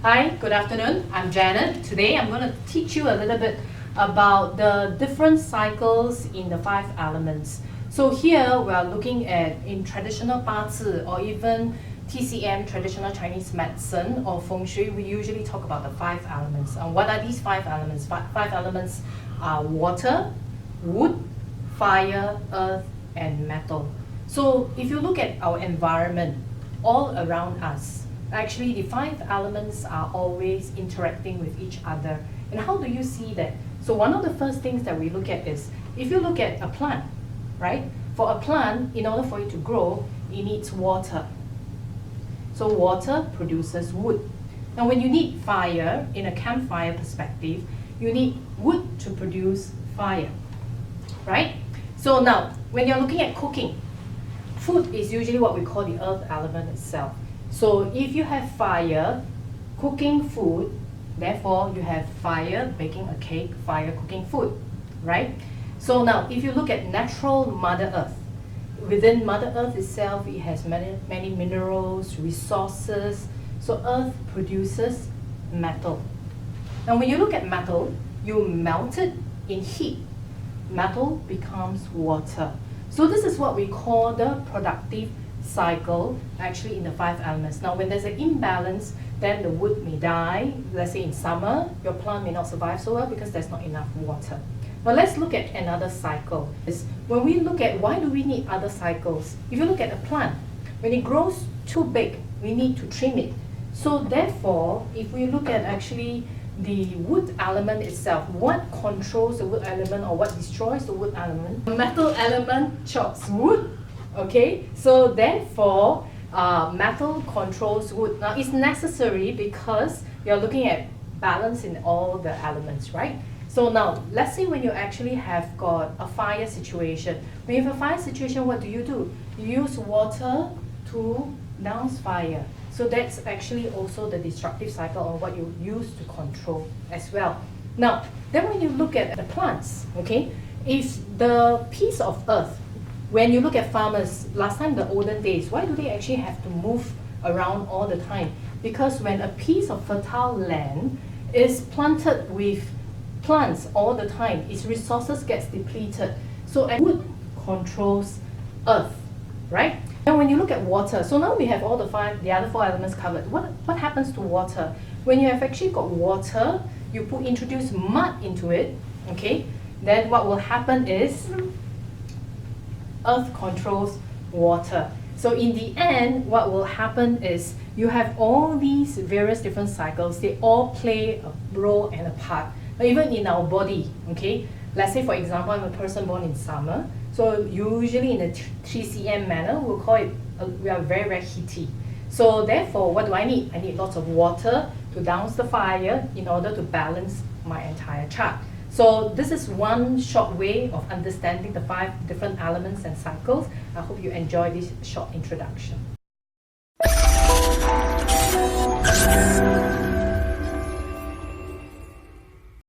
Hi, good afternoon. I'm Janet. Today I'm going to teach you a little bit about the different cycles in the 5 elements. So here we are looking at in traditional Bazi or even TCM, traditional Chinese medicine or Feng Shui, we usually talk about the 5 elements. And what are these 5 elements? 5 elements are water, wood, fire, earth, and metal. So if you look at our environment all around us, actually the 5 elements are always interacting with each other. And how do you see that? So one of the first things that we look at is, if you look at a plant, right? For a plant, in order for it to grow, it needs water. So water produces wood. Now when you need fire, in a campfire perspective, you need wood to produce fire, right? So now, when you're looking at cooking, food is usually what we call the earth element itself. So if you have fire, cooking food, therefore you have fire baking a cake, fire cooking food, right? So now, if you look at natural Mother Earth, within Mother Earth itself, it has many minerals, resources. So Earth produces metal. Now when you look at metal, you melt it in heat. Metal becomes water. So this is what we call the productive cycle actually in the 5 elements. Now when there's an imbalance, then the wood may die. Let's say in summer, your plant may not survive so well because there's not enough water. Now let's look at another cycle. When we look at why do we need other cycles, if you look at a plant, when it grows too big, we need to trim it. So therefore, if we look at actually the wood element itself, what controls the wood element or what destroys the wood element? The metal element chops wood. Okay, so therefore, metal controls wood. Now it's necessary because you're looking at balance in all the elements, right? So now, let's say when you actually have got a fire situation. When you have a fire situation, what do? You use water to douse fire. So that's actually also the destructive cycle on what you use to control as well. Now, then when you look at the plants, okay, if the piece of earth, when you look at farmers, last time, the olden days, why do they actually have to move around all the time? Because when a piece of fertile land is planted with plants all the time, its resources gets depleted. So wood controls earth, right? Now when you look at water, so now we have all the other 4 elements covered. What happens to water? When you have actually got water, you introduce mud into it, okay? Then what will happen is, earth controls water. So in the end, what will happen is you have all these various different cycles. They all play a role and a part. Even in our body, okay? Let's say for example, I'm a person born in summer. So usually in a TCM manner, we'll call it, we are very, very heaty. So therefore, what do I need? I need lots of water to douse the fire in order to balance my entire chart. So this is one short way of understanding the 5 different elements and cycles. I hope you enjoy this short introduction.